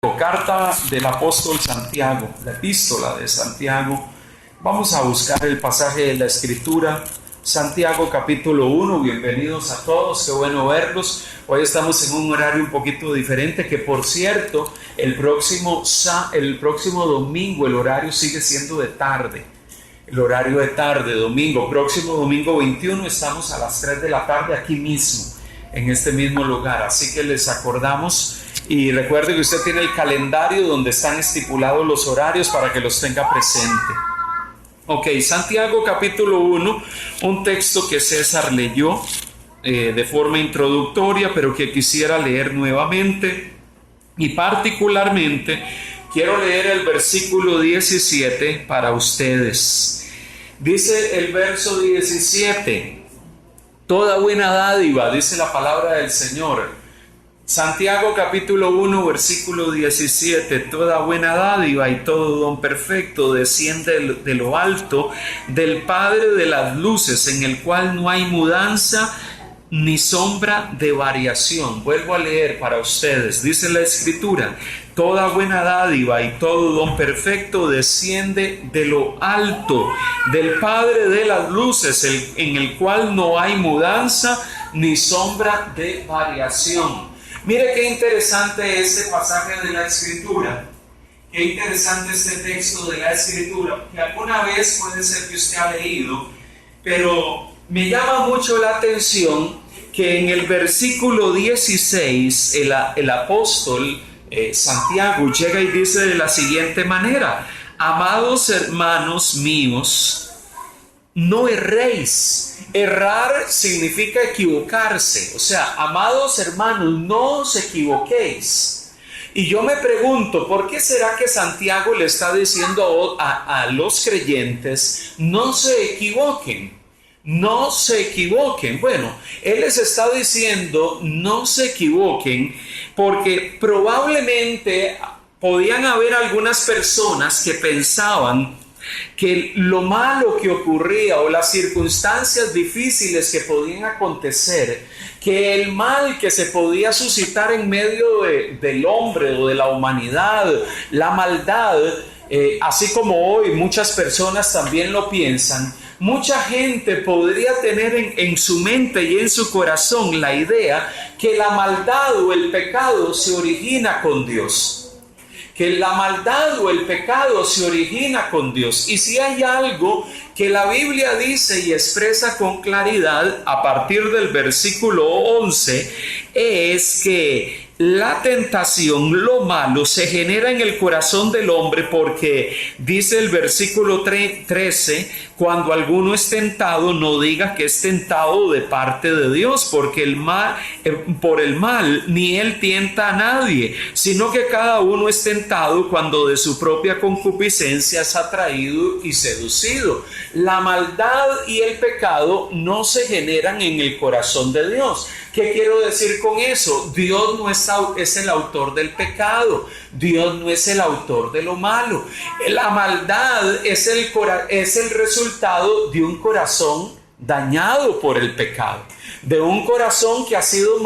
Carta del apóstol Santiago, la epístola de Santiago. Vamos a buscar el pasaje de la Escritura, Santiago capítulo 1. Bienvenidos a todos, qué bueno verlos. Hoy estamos en un horario un poquito diferente, que por cierto, el próximo domingo el horario sigue siendo de tarde. El horario de tarde, próximo domingo 21, estamos a las 3 de la tarde aquí mismo, en este mismo lugar. Así que les acordamos. Y recuerde que usted tiene el calendario donde están estipulados los horarios para que los tenga presente. Ok, Santiago capítulo 1, un texto que César leyó de forma introductoria, pero que quisiera leer nuevamente. Y particularmente quiero leer el versículo 17 para ustedes. Dice el verso 17: toda buena dádiva, dice la palabra del Señor. Santiago capítulo 1 versículo 17: toda buena dádiva y todo don perfecto desciende de lo alto, del Padre de las luces, en el cual no hay mudanza ni sombra de variación. Vuelvo a leer para ustedes, dice la Escritura: toda buena dádiva y todo don perfecto desciende de lo alto, del Padre de las luces, en el cual no hay mudanza ni sombra de variación. Mire qué interesante este pasaje de la Escritura, qué interesante este texto de la Escritura, que alguna vez puede ser que usted ha leído, pero me llama mucho la atención que en el versículo 16 el apóstol Santiago llega y dice de la siguiente manera: amados hermanos míos, no erréis. Errar significa equivocarse. O sea, amados hermanos, no os equivoquéis. Y yo me pregunto, ¿por qué será que Santiago le está diciendo a los creyentes, no se equivoquen? No se equivoquen. Bueno, él les está diciendo, no se equivoquen, porque probablemente podían haber algunas personas que pensaban que lo malo que ocurría o las circunstancias difíciles que podían acontecer, que el mal que se podía suscitar en medio del hombre o de la humanidad, la maldad, así como hoy muchas personas también lo piensan, mucha gente podría tener en su mente y en su corazón la idea que la maldad o el pecado se origina con Dios. Que la maldad o el pecado se origina con Dios. Y si hay algo que la Biblia dice y expresa con claridad a partir del versículo 11, es que la tentación, lo malo, se genera en el corazón del hombre, porque dice el versículo 13: cuando alguno es tentado, no diga que es tentado de parte de Dios, porque por el mal ni él tienta a nadie, sino que cada uno es tentado cuando de su propia concupiscencia es atraído y seducido. La maldad y el pecado no se generan en el corazón de Dios. ¿Qué quiero decir con eso? Dios no es el autor del pecado. Dios no es el autor de lo malo. La maldad es el resultado de un corazón dañado por el pecado, de un corazón que ha sido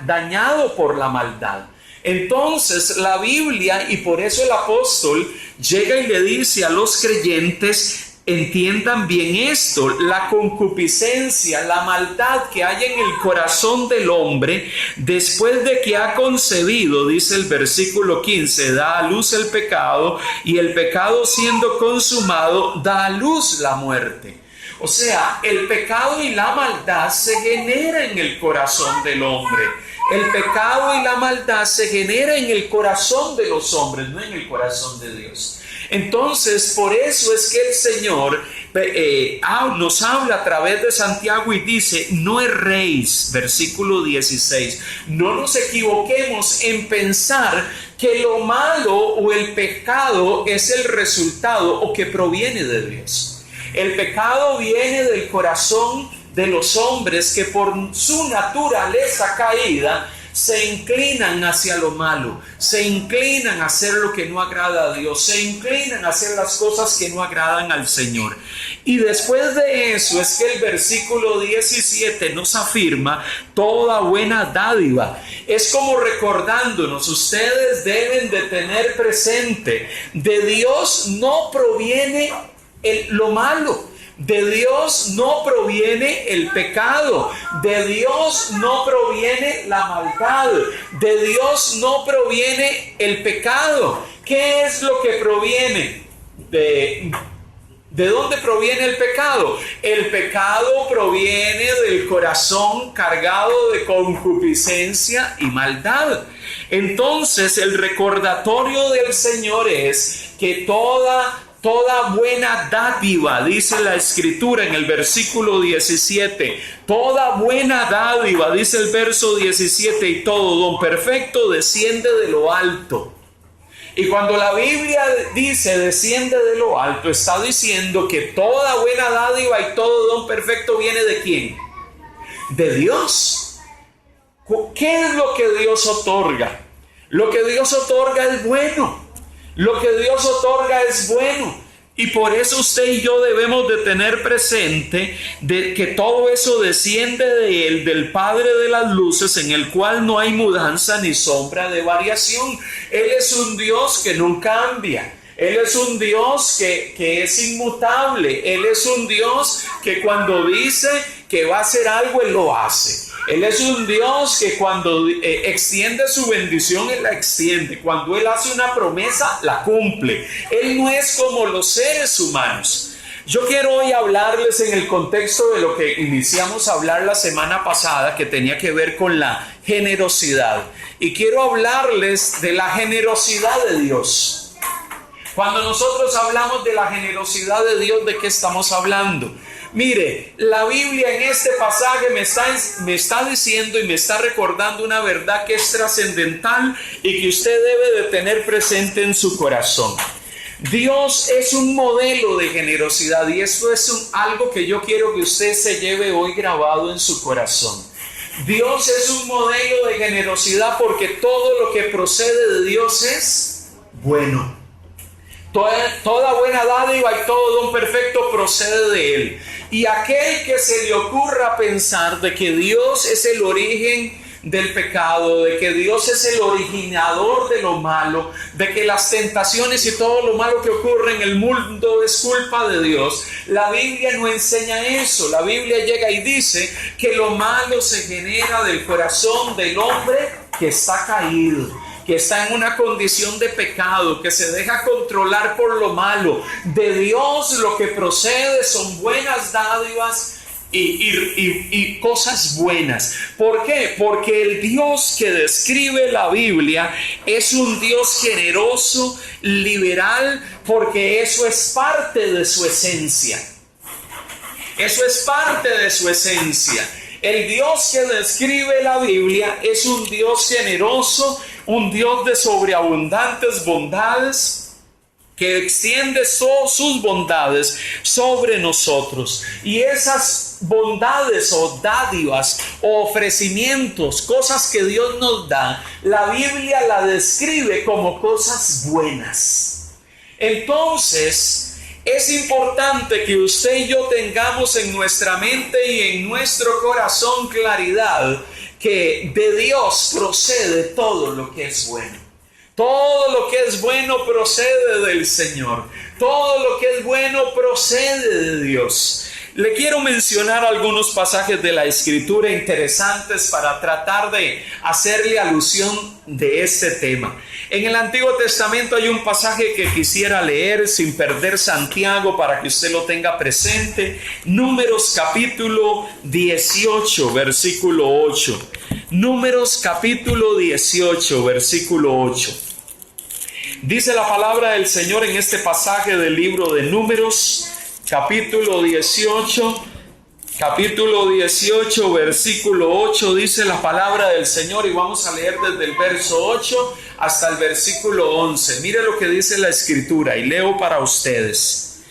dañado por la maldad. Entonces la Biblia, y por eso el apóstol llega y le dice a los creyentes: entiendan bien esto, la concupiscencia, la maldad que hay en el corazón del hombre, después de que ha concebido, dice el versículo 15, da a luz el pecado, y el pecado siendo consumado, da a luz la muerte. O sea, el pecado y la maldad se genera en el corazón del hombre. El pecado y la maldad se genera en el corazón de los hombres, no en el corazón de Dios. Entonces, por eso es que el Señor nos habla a través de Santiago y dice: no erréis, versículo 16, no nos equivoquemos en pensar que lo malo o el pecado es el resultado o que proviene de Dios. El pecado viene del corazón de los hombres, que por su naturaleza caída se inclinan hacia lo malo, se inclinan a hacer lo que no agrada a Dios, se inclinan a hacer las cosas que no agradan al Señor. Y después de eso es que el versículo 17 nos afirma toda buena dádiva. Es como recordándonos, ustedes deben de tener presente, de Dios no proviene lo malo. De Dios no proviene el pecado, de Dios no proviene la maldad, de Dios no proviene el pecado. ¿Qué es lo que proviene? ¿De dónde proviene el pecado? El pecado proviene del corazón cargado de concupiscencia y maldad. Entonces el recordatorio del Señor es que toda buena dádiva, dice la Escritura en el versículo 17, toda buena dádiva, dice el verso 17, y todo don perfecto desciende de lo alto. Y cuando la Biblia dice desciende de lo alto, está diciendo que toda buena dádiva y todo don perfecto viene ¿de quién? De Dios. ¿Qué es lo que Dios otorga? Lo que Dios otorga es bueno. Lo que Dios otorga es bueno. Y por eso usted y yo debemos de tener presente de que todo eso desciende de Él, del Padre de las luces, en el cual no hay mudanza ni sombra de variación. Él es un Dios que no cambia. Él es un Dios que es inmutable. Él es un Dios que cuando dice que va a hacer algo, Él lo hace. Él es un Dios que cuando extiende su bendición, Él la extiende. Cuando Él hace una promesa, la cumple. Él no es como los seres humanos. Yo quiero hoy hablarles en el contexto de lo que iniciamos a hablar la semana pasada, que tenía que ver con la generosidad. Y quiero hablarles de la generosidad de Dios. Cuando nosotros hablamos de la generosidad de Dios, ¿de qué estamos hablando? Mire, la Biblia en este pasaje me está diciendo y me está recordando una verdad que es trascendental y que usted debe de tener presente en su corazón. Dios es un modelo de generosidad y esto es algo que yo quiero que usted se lleve hoy grabado en su corazón. Dios es un modelo de generosidad porque todo lo que procede de Dios es bueno. Toda buena dádiva y todo don perfecto procede de Él. Y aquel que se le ocurra pensar de que Dios es el origen del pecado, de que Dios es el originador de lo malo, de que las tentaciones y todo lo malo que ocurre en el mundo es culpa de Dios, la Biblia no enseña eso. La Biblia llega y dice que lo malo se genera del corazón del hombre que está caído, que está en una condición de pecado, que se deja controlar por lo malo. De Dios lo que procede son buenas dádivas y cosas buenas. ¿Por qué? Porque el Dios que describe la Biblia es un Dios generoso, liberal, porque eso es parte de su esencia. Eso es parte de su esencia. El Dios que describe la Biblia es un Dios generoso, un Dios de sobreabundantes bondades, que extiende sus bondades sobre nosotros. Y esas bondades o dádivas o ofrecimientos, cosas que Dios nos da, la Biblia la describe como cosas buenas. Entonces, es importante que usted y yo tengamos en nuestra mente y en nuestro corazón claridad que de Dios procede todo lo que es bueno. Todo lo que es bueno procede del Señor. Todo lo que es bueno procede de Dios. Le quiero mencionar algunos pasajes de la Escritura interesantes para tratar de hacerle alusión de este tema. En el Antiguo Testamento hay un pasaje que quisiera leer sin perder Santiago para que usted lo tenga presente. Números capítulo 18, versículo 8. Números capítulo 18, versículo 8. Dice la palabra del Señor en este pasaje del libro de Números, capítulo 18, versículo 8, dice la palabra del Señor, y vamos a leer desde el verso 8 hasta el versículo 11. Mire lo que dice la Escritura, y leo para ustedes.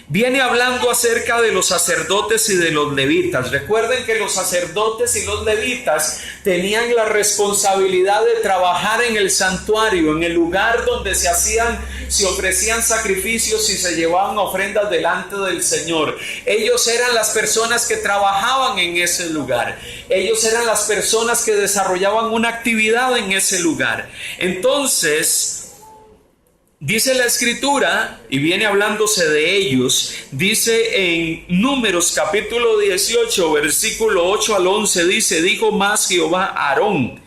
viene hablando acerca de los sacerdotes y de los levitas. Recuerden que los sacerdotes y los levitas tenían la responsabilidad de trabajar en el santuario, en el lugar donde se ofrecían sacrificios y se llevaban ofrendas delante del Señor. Ellos eran las personas que trabajaban en ese lugar. Ellos eran las personas que desarrollaban una actividad en ese lugar. Entonces, dice la Escritura, y viene hablándose de ellos, dice en Números capítulo 18, versículo 8 al 11, dice: dijo más Jehová a Aarón: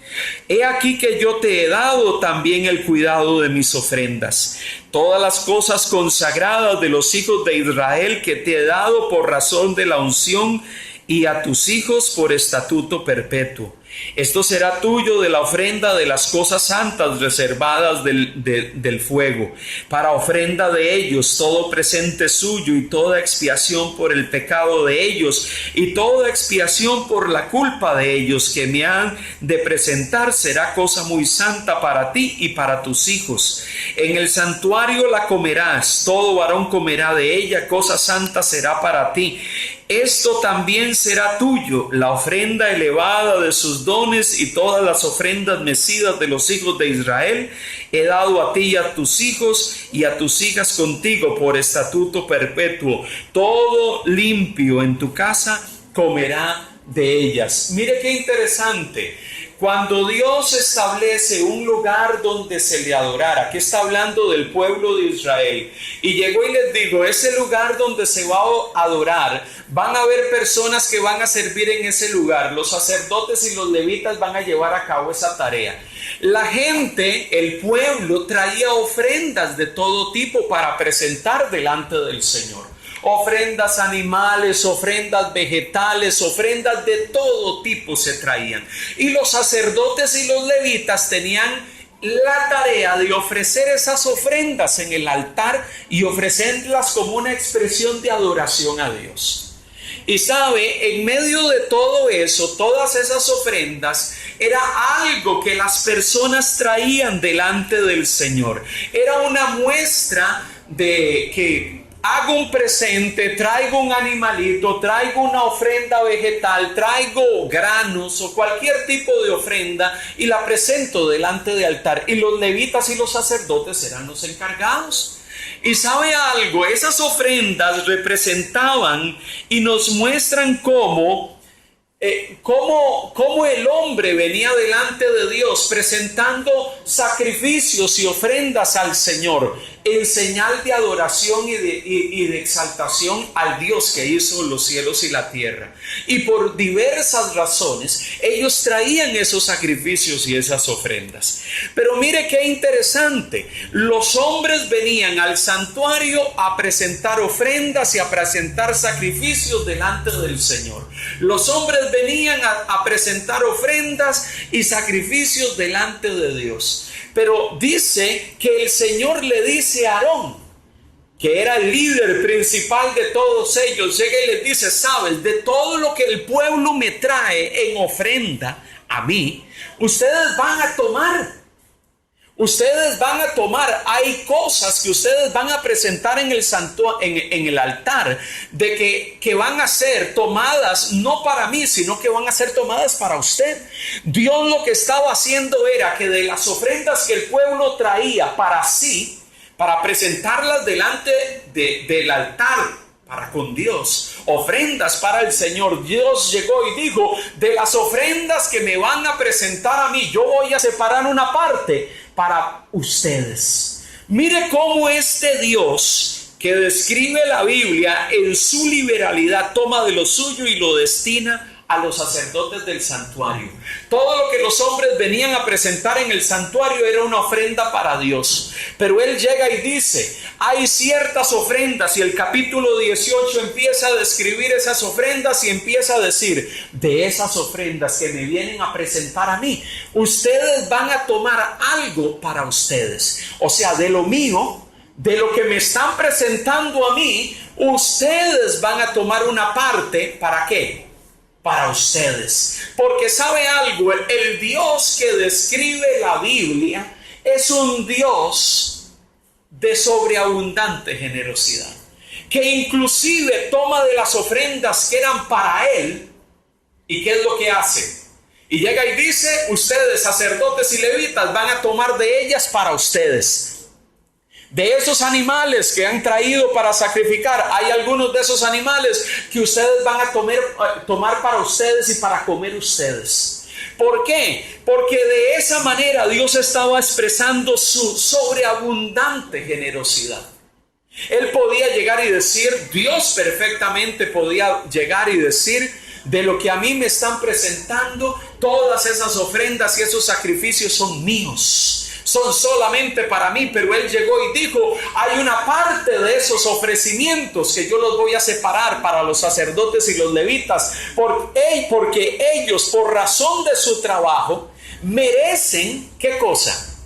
he aquí que yo te he dado también el cuidado de mis ofrendas, todas las cosas consagradas de los hijos de Israel que te he dado por razón de la unción, y a tus hijos por estatuto perpetuo. Esto será tuyo de la ofrenda de las cosas santas reservadas del fuego, para ofrenda de ellos, todo presente suyo, y toda expiación por el pecado de ellos, y toda expiación por la culpa de ellos que me han de presentar, será cosa muy santa para ti y para tus hijos. En el santuario la comerás, todo varón comerá de ella, cosa santa será para ti. Esto también será tuyo, la ofrenda elevada de sus dones y todas las ofrendas mecidas de los hijos de Israel, he dado a ti y a tus hijos y a tus hijas contigo por estatuto perpetuo. Todo limpio en tu casa comerá de ellas. Mire qué interesante. Cuando Dios establece un lugar donde se le adorara, aquí está hablando del pueblo de Israel, y llegó y les dijo: ese lugar donde se va a adorar, van a haber personas que van a servir en ese lugar, los sacerdotes y los levitas van a llevar a cabo esa tarea. La gente, el pueblo, traía ofrendas de todo tipo para presentar delante del Señor. Ofrendas animales, ofrendas vegetales, ofrendas de todo tipo se traían. Y los sacerdotes y los levitas tenían la tarea de ofrecer esas ofrendas en el altar y ofrecerlas como una expresión de adoración a Dios. Y sabe, en medio de todo eso, todas esas ofrendas, era algo que las personas traían delante del Señor. Era una muestra de que hago un presente, traigo un animalito, traigo una ofrenda vegetal, traigo granos o cualquier tipo de ofrenda y la presento delante del altar. Y los levitas y los sacerdotes eran los encargados. Y sabe algo, esas ofrendas representaban y nos muestran cómo el hombre venía delante de Dios presentando sacrificios y ofrendas al Señor en señal de adoración y de exaltación al Dios que hizo los cielos y la tierra. Y por diversas razones ellos traían esos sacrificios y esas ofrendas. Pero mire qué interesante, los hombres venían al santuario a presentar ofrendas y a presentar sacrificios delante del Señor. Los hombres venían a presentar ofrendas y sacrificios delante de Dios. Pero dice que el Señor le dice a Aarón, que era el líder principal de todos ellos, llega y les dice: sabes, de todo lo que el pueblo me trae en ofrenda a mí, ustedes van a tomar. Ustedes van a tomar, hay cosas que ustedes van a presentar en el altar, de que van a ser tomadas no para mí, sino que van a ser tomadas para usted. Dios lo que estaba haciendo era que de las ofrendas que el pueblo traía para sí, para presentarlas delante del altar, para con Dios, ofrendas para el Señor, Dios llegó y dijo: de las ofrendas que me van a presentar a mí, yo voy a separar una parte para ustedes. Mire cómo este Dios que describe la Biblia en su liberalidad toma de lo suyo y lo destina a los sacerdotes del santuario. Todo lo que los hombres venían a presentar en el santuario era una ofrenda para Dios. Pero Él llega y dice: hay ciertas ofrendas, y el capítulo 18 empieza a describir esas ofrendas y empieza a decir: de esas ofrendas que me vienen a presentar a mí, ustedes van a tomar algo para ustedes. O sea, de lo mío, de lo que me están presentando a mí, ustedes van a tomar una parte. ¿Para qué? Para ustedes. Porque sabe algo, el Dios que describe la Biblia es un Dios de sobreabundante generosidad. que inclusive toma de las ofrendas que eran para él, ¿y qué es lo que hace? Y llega y dice, ustedes, sacerdotes y levitas, van a tomar de ellas para ustedes. De esos animales que han traído para sacrificar, hay algunos de esos animales que ustedes van a tomar para ustedes y para comer ustedes. ¿Por qué? Porque de esa manera Dios estaba expresando su sobreabundante generosidad. Él podía llegar y decir, Dios perfectamente podía llegar y decir, de lo que a mí me están presentando, todas esas ofrendas y esos sacrificios son míos. Son solamente para mí, pero él llegó y dijo, hay una parte de esos ofrecimientos que yo los voy a separar para los sacerdotes y los levitas, porque ellos, por razón de su trabajo, merecen, ¿qué cosa?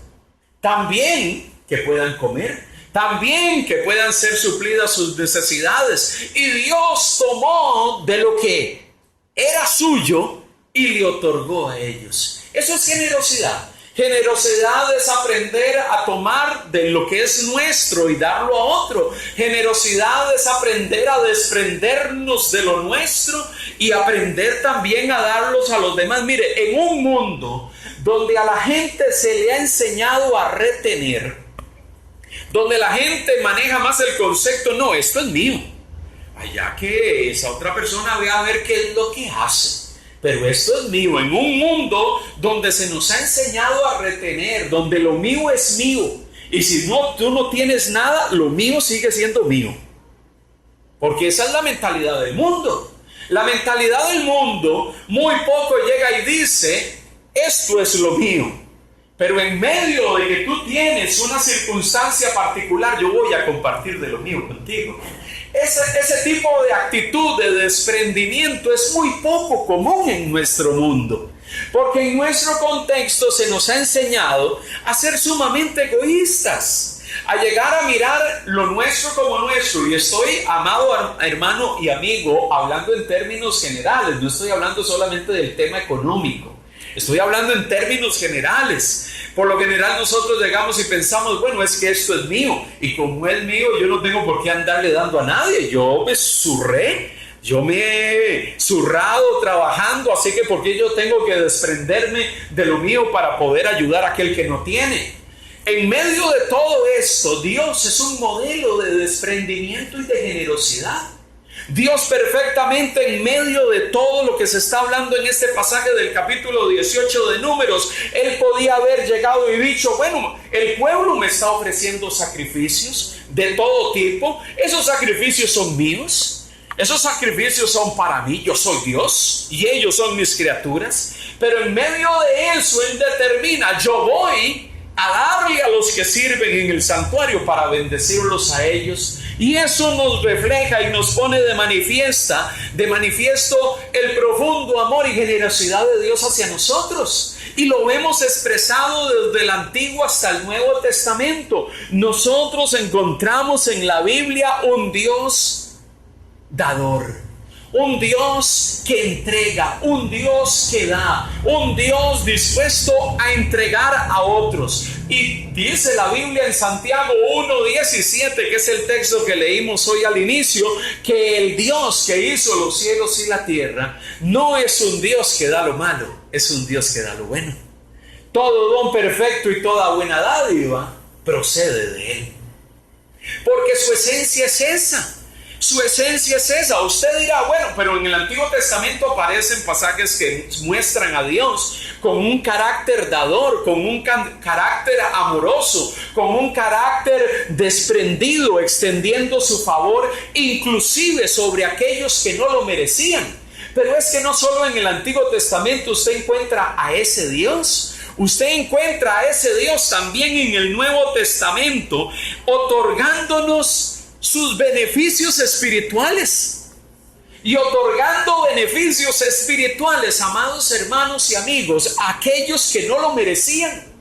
También que puedan comer, también que puedan ser suplidas sus necesidades. Y Dios tomó de lo que era suyo y le otorgó a ellos. Eso es generosidad. Generosidad es aprender a tomar de lo que es nuestro y darlo a otro. Generosidad es aprender a desprendernos de lo nuestro y aprender también a darlos a los demás. Mire, en un mundo donde a la gente se le ha enseñado a retener, donde la gente maneja más el concepto, no, esto es mío, allá que esa otra persona vea a ver qué es lo que hace. Pero esto es mío, en un mundo donde se nos ha enseñado a retener, donde lo mío es mío. Y si no, tú no tienes nada, lo mío sigue siendo mío. Porque esa es la mentalidad del mundo. La mentalidad del mundo muy poco llega y dice, esto es lo mío. Pero en medio de que tú tienes una circunstancia particular, yo voy a compartir de lo mío contigo. Ese tipo de actitud de desprendimiento es muy poco común en nuestro mundo, porque en nuestro contexto se nos ha enseñado a ser sumamente egoístas, a llegar a mirar lo nuestro como nuestro. Y estoy, amado hermano y amigo, hablando en términos generales, no estoy hablando solamente del tema económico, estoy hablando en términos generales. Por lo general nosotros llegamos y pensamos, bueno, es que esto es mío, y como es mío yo no tengo por qué andarle dando a nadie. Yo me zurré, yo me he zurrado trabajando, así que ¿por qué yo tengo que desprenderme de lo mío para poder ayudar a aquel que no tiene? En medio de todo esto, Dios es un modelo de desprendimiento y de generosidad. Dios perfectamente en medio de todo lo que se está hablando en este pasaje del capítulo 18 de Números, Él podía haber llegado y dicho, bueno, el pueblo me está ofreciendo sacrificios de todo tipo, esos sacrificios son míos, esos sacrificios son para mí, yo soy Dios y ellos son mis criaturas. Pero en medio de eso Él determina, yo voy a darle a los que sirven en el santuario para bendecirlos a ellos. Y eso nos refleja y nos pone de manifiesto el profundo amor y generosidad de Dios hacia nosotros. Y lo vemos expresado desde el Antiguo hasta el Nuevo Testamento. Nosotros encontramos en la Biblia un Dios dador, un Dios que entrega, un Dios que da, un Dios dispuesto a entregar a otros. Y dice la Biblia en Santiago 1:17, que es el texto que leímos hoy al inicio, que el Dios que hizo los cielos y la tierra no es un Dios que da lo malo, es un Dios que da lo bueno. Todo don perfecto y toda buena dádiva procede de Él, porque su esencia es esa. Su esencia es esa. Usted dirá, bueno, pero en el Antiguo Testamento aparecen pasajes que muestran a Dios con un carácter dador, con un carácter amoroso, con un carácter desprendido, extendiendo su favor inclusive sobre aquellos que no lo merecían. Pero es que no solo en el Antiguo Testamento usted encuentra a ese Dios. Usted encuentra a ese Dios también en el Nuevo Testamento, otorgándonos sus beneficios espirituales. Y otorgando beneficios espirituales, amados hermanos y amigos, a aquellos que no lo merecían.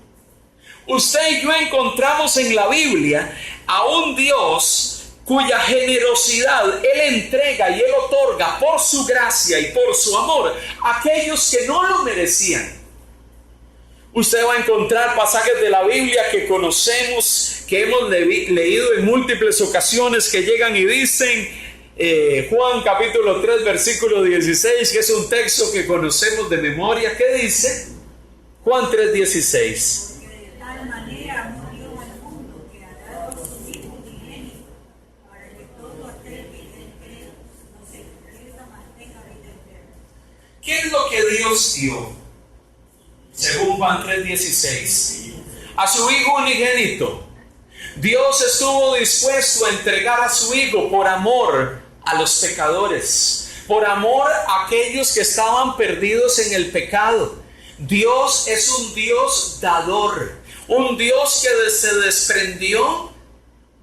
Usted y yo encontramos en la Biblia a un Dios cuya generosidad Él entrega y Él otorga por su gracia y por su amor a aquellos que no lo merecían. Usted va a encontrar pasajes de la Biblia que conocemos, que hemos leído en múltiples ocasiones, que llegan y dicen, Juan capítulo 3 versículo 16, que es un texto que conocemos de memoria. ¿Qué dice? Juan 3:16. ¿Qué es lo que Dios dio? Según Juan 3:16, a su Hijo unigénito. Dios estuvo dispuesto a entregar a su Hijo por amor a los pecadores, por amor a aquellos que estaban perdidos en el pecado. Dios es un Dios dador, un Dios que se desprendió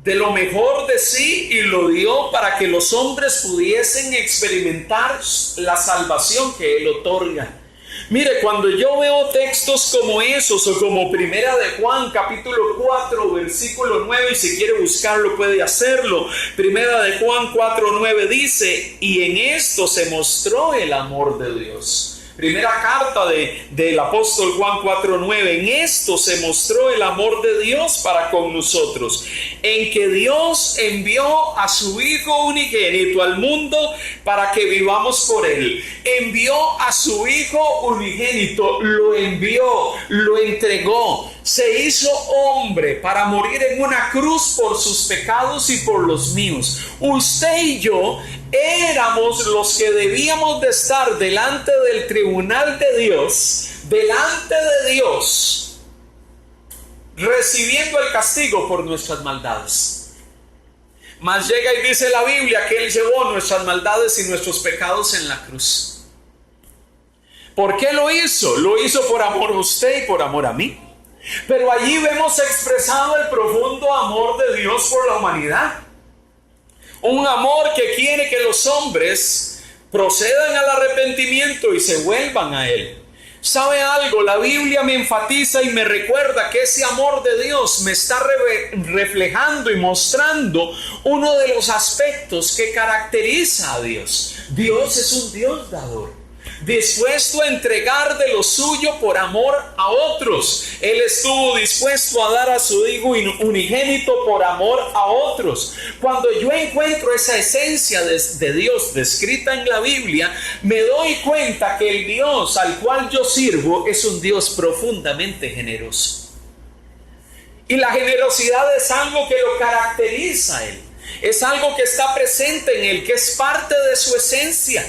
de lo mejor de sí y lo dio para que los hombres pudiesen experimentar la salvación que Él otorga. Mire, cuando yo veo textos como esos o como Primera de Juan capítulo 4 versículo 9, y si quiere buscarlo puede hacerlo. Primera de Juan 4:9 dice, y en esto se mostró el amor de Dios. Primera carta del apóstol Juan 4:9, en esto se mostró el amor de Dios para con nosotros, en que Dios envió a su Hijo unigénito al mundo para que vivamos por Él. Envió a su Hijo unigénito, lo envió, lo entregó, se hizo hombre para morir en una cruz por sus pecados y por los míos. Usted y yo éramos los que debíamos de estar delante del tribunal de Dios, delante de Dios, recibiendo el castigo por nuestras maldades. Mas llega y dice la Biblia que Él llevó nuestras maldades y nuestros pecados en la cruz. ¿Por qué lo hizo? Lo hizo por amor a usted y por amor a mí. Pero allí vemos expresado el profundo amor de Dios por la humanidad. Un amor que quiere que los hombres procedan al arrepentimiento y se vuelvan a Él. ¿Sabe algo? La Biblia me enfatiza y me recuerda que ese amor de Dios me está reflejando y mostrando uno de los aspectos que caracteriza a Dios. Dios es un Dios dador, dispuesto a entregar de lo suyo por amor a otros. Él estuvo dispuesto a dar a su Hijo unigénito por amor a otros. Cuando yo encuentro esa esencia de Dios descrita en la Biblia, me doy cuenta que el Dios al cual yo sirvo es un Dios profundamente generoso. Y la generosidad es algo que lo caracteriza a Él. Es algo que está presente en Él, que es parte de su esencia.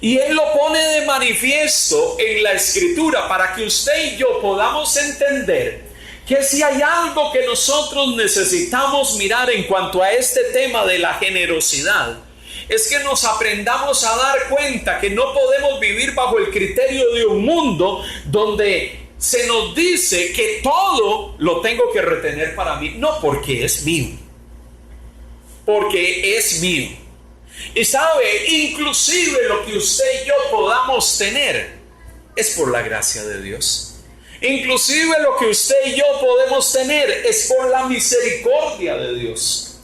Y Él lo pone de manifiesto en la Escritura para que usted y yo podamos entender que si hay algo que nosotros necesitamos mirar en cuanto a este tema de la generosidad, es que nos aprendamos a dar cuenta que no podemos vivir bajo el criterio de un mundo donde se nos dice que todo lo tengo que retener para mí. No, porque es mío. Porque es mío. Y sabe, inclusive lo que usted y yo podamos tener es por la gracia de Dios. Inclusive lo que usted y yo podemos tener es por la misericordia de Dios.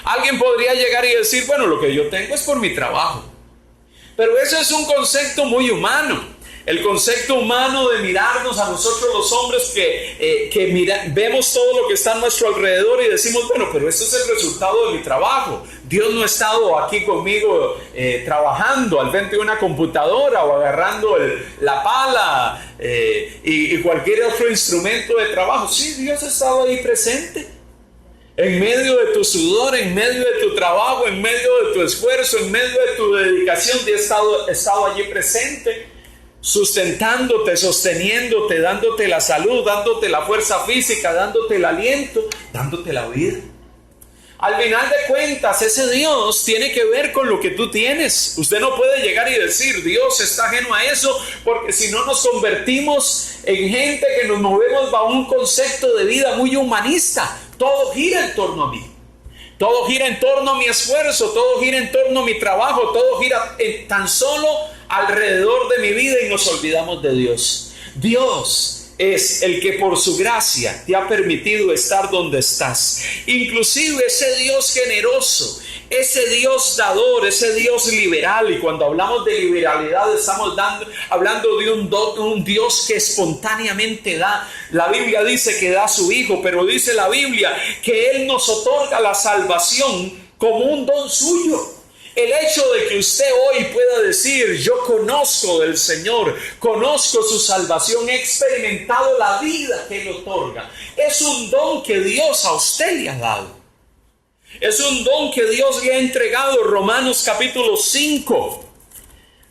Alguien podría llegar y decir, bueno, lo que yo tengo es por mi trabajo. Pero eso es un concepto muy humano. El concepto humano de mirarnos a nosotros los hombres que vemos todo lo que está a nuestro alrededor y decimos, bueno, pero esto es el resultado de mi trabajo. Dios no ha estado aquí conmigo trabajando al frente de una computadora o agarrando la pala y cualquier otro instrumento de trabajo. Sí, Dios ha estado ahí presente. En medio de tu sudor, en medio de tu trabajo, en medio de tu esfuerzo, en medio de tu dedicación, Dios ha estado allí presente, sustentándote, sosteniéndote, dándote la salud, dándote la fuerza física, dándote el aliento, dándote la vida. Al final de cuentas, ese Dios tiene que ver con lo que tú tienes. Usted no puede llegar y decir, Dios está ajeno a eso, porque si no nos convertimos en gente que nos movemos bajo un concepto de vida muy humanista. Todo gira en torno a mí. Todo gira en torno a mi esfuerzo, todo gira en torno a mi trabajo, todo gira tan solo alrededor de mi vida y nos olvidamos de Dios. Dios es el que por su gracia te ha permitido estar donde estás. Inclusive ese Dios generoso, ese Dios dador, ese Dios liberal. Y cuando hablamos de liberalidad estamos hablando de un Dios que espontáneamente da. La Biblia dice que da a su Hijo, pero dice la Biblia que Él nos otorga la salvación como un don suyo. El hecho de que usted hoy pueda decir: yo conozco del Señor, conozco su salvación, he experimentado la vida que Él otorga, es un don que Dios a usted le ha dado. Es un don que Dios le ha entregado. Romanos capítulo 5.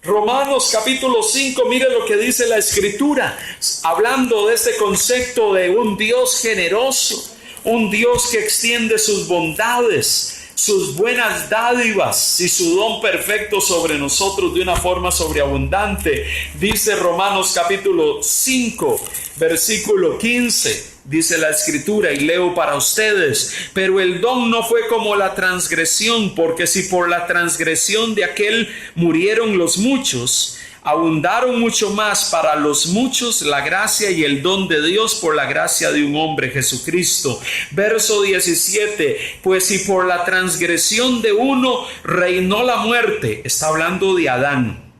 Romanos capítulo 5, mire lo que dice la Escritura, hablando de este concepto de un Dios generoso, un Dios que extiende sus bondades, sus buenas dádivas y su don perfecto sobre nosotros de una forma sobreabundante. Dice Romanos capítulo 5, versículo 15. Dice la Escritura, y leo para ustedes: pero el don no fue como la transgresión, porque si por la transgresión de aquel murieron los muchos, abundaron mucho más para los muchos la gracia y el don de Dios por la gracia de un hombre, Jesucristo. Verso 17, pues si por la transgresión de uno reinó la muerte, está hablando de Adán,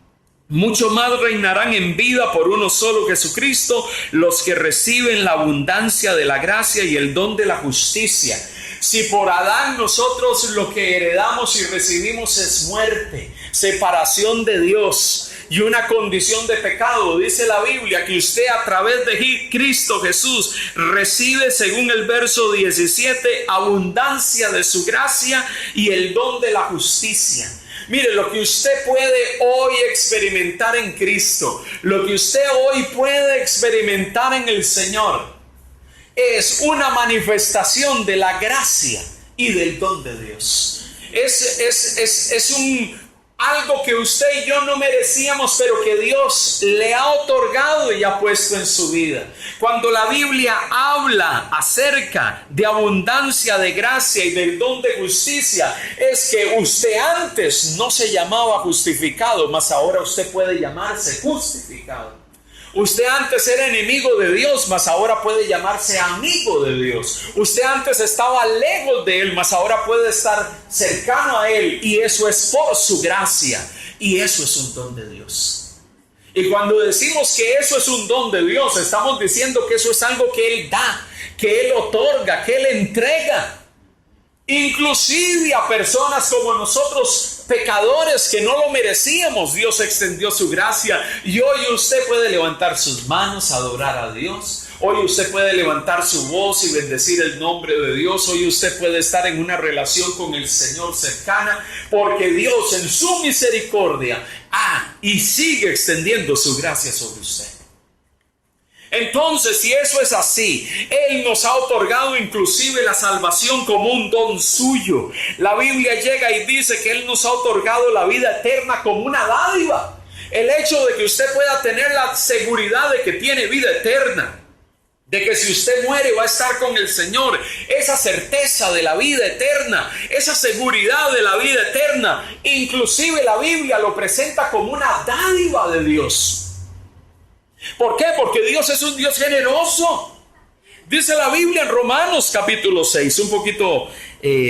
mucho más reinarán en vida por uno solo, Jesucristo, los que reciben la abundancia de la gracia y el don de la justicia. Si por Adán nosotros lo que heredamos y recibimos es muerte, separación de Dios y una condición de pecado, dice la Biblia que usted a través de Cristo Jesús recibe, según el verso 17, abundancia de su gracia y el don de la justicia. Mire, lo que usted puede hoy experimentar en Cristo, lo que usted hoy puede experimentar en el Señor, es una manifestación de la gracia y del don de Dios. Es algo que usted y yo no merecíamos, pero que Dios le ha otorgado y ha puesto en su vida. Cuando la Biblia habla acerca de abundancia de gracia y del don de justicia, es que usted antes no se llamaba justificado, mas ahora usted puede llamarse justificado. Usted antes era enemigo de Dios, mas ahora puede llamarse amigo de Dios. Usted antes estaba lejos de Él, mas ahora puede estar cercano a Él. Y eso es por su gracia. Y eso es un don de Dios. Y cuando decimos que eso es un don de Dios, estamos diciendo que eso es algo que Él da, que Él otorga, que Él entrega. Inclusive a personas como nosotros, pecadores que no lo merecíamos, Dios extendió su gracia. Y hoy usted puede levantar sus manos, adorar a Dios. Hoy usted puede levantar su voz y bendecir el nombre de Dios. Hoy usted puede estar en una relación con el Señor cercana, porque Dios en su misericordia y sigue extendiendo su gracia sobre usted. Entonces, si eso es así, Él nos ha otorgado inclusive la salvación como un don suyo. La Biblia llega y dice que Él nos ha otorgado la vida eterna como una dádiva. El hecho de que usted pueda tener la seguridad de que tiene vida eterna, de que si usted muere va a estar con el Señor, esa certeza de la vida eterna, esa seguridad de la vida eterna, inclusive la Biblia lo presenta como una dádiva de Dios. ¿Por qué? Porque Dios es un Dios generoso. Dice la Biblia en Romanos capítulo 6, un poquito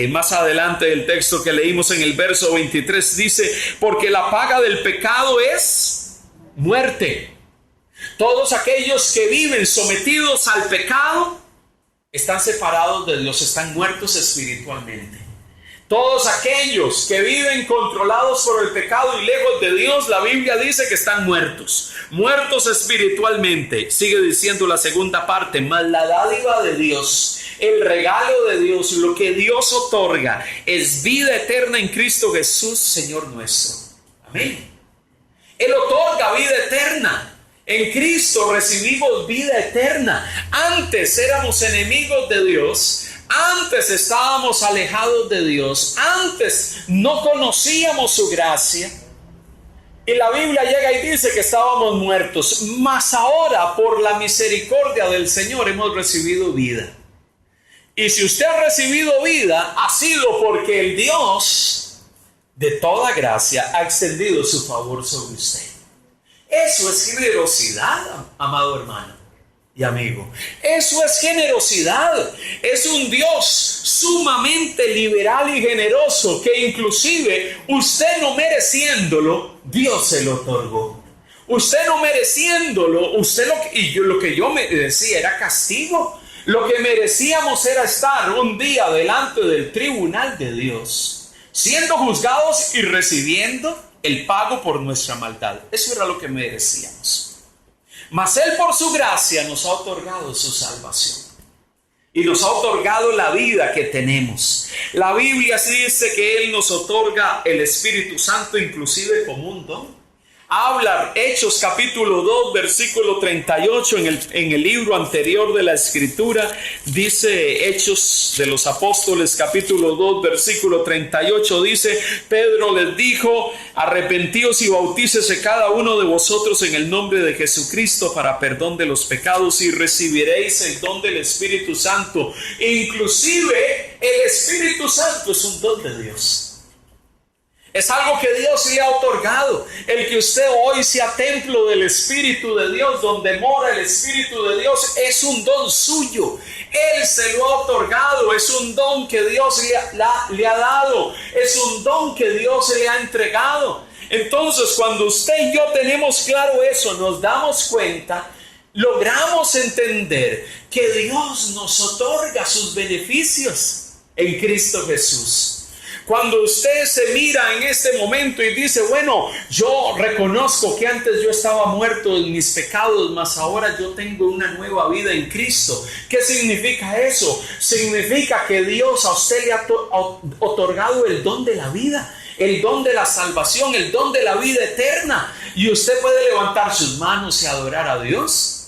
más adelante del texto que leímos en el verso 23, dice: porque la paga del pecado es muerte. Todos aquellos que viven sometidos al pecado están separados de Dios, están muertos espiritualmente. Todos aquellos que viven controlados por el pecado y lejos de Dios, la Biblia dice que están muertos espiritualmente. Sigue diciendo la segunda parte: mas la dádiva de Dios, el regalo de Dios, lo que Dios otorga, es vida eterna en Cristo Jesús, Señor nuestro. Amén. Él otorga vida eterna. En Cristo recibimos vida eterna. Antes éramos enemigos de Dios. Antes estábamos alejados de Dios. Antes no conocíamos su gracia. Y la Biblia llega y dice que estábamos muertos. Mas ahora, por la misericordia del Señor, hemos recibido vida. Y si usted ha recibido vida, ha sido porque el Dios de toda gracia ha extendido su favor sobre usted. Eso es generosidad, amado hermano y amigo. Eso es generosidad. Es un Dios sumamente liberal y generoso, que inclusive usted no mereciéndolo, Dios se lo otorgó. Usted no mereciéndolo, lo que yo merecía era castigo. Lo que merecíamos era estar un día delante del tribunal de Dios, siendo juzgados y recibiendo el pago por nuestra maldad. Eso era lo que merecíamos. Mas Él por su gracia nos ha otorgado su salvación. Y nos ha otorgado la vida que tenemos. La Biblia dice que Él nos otorga el Espíritu Santo inclusive como un don. Habla Hechos capítulo 2 versículo 38 en el libro anterior de la Escritura. Dice Hechos de los Apóstoles capítulo 2 versículo 38. Dice: Pedro les dijo: arrepentíos y bautícese cada uno de vosotros en el nombre de Jesucristo para perdón de los pecados y recibiréis el don del Espíritu Santo. Inclusive el Espíritu Santo es un don de Dios. Es algo que Dios le ha otorgado. El que usted hoy sea templo del Espíritu de Dios, donde mora el Espíritu de Dios, es un don suyo. Él se lo ha otorgado. Es un don que Dios le ha dado. Es un don que Dios le ha entregado. Entonces, cuando usted y yo tenemos claro eso, nos damos cuenta, logramos entender que Dios nos otorga sus beneficios en Cristo Jesús. Cuando usted se mira en este momento y dice: bueno, yo reconozco que antes yo estaba muerto en mis pecados, mas ahora yo tengo una nueva vida en Cristo. ¿Qué significa eso? Significa que Dios a usted le ha otorgado el don de la vida, el don de la salvación, el don de la vida eterna. Y usted puede levantar sus manos y adorar a Dios.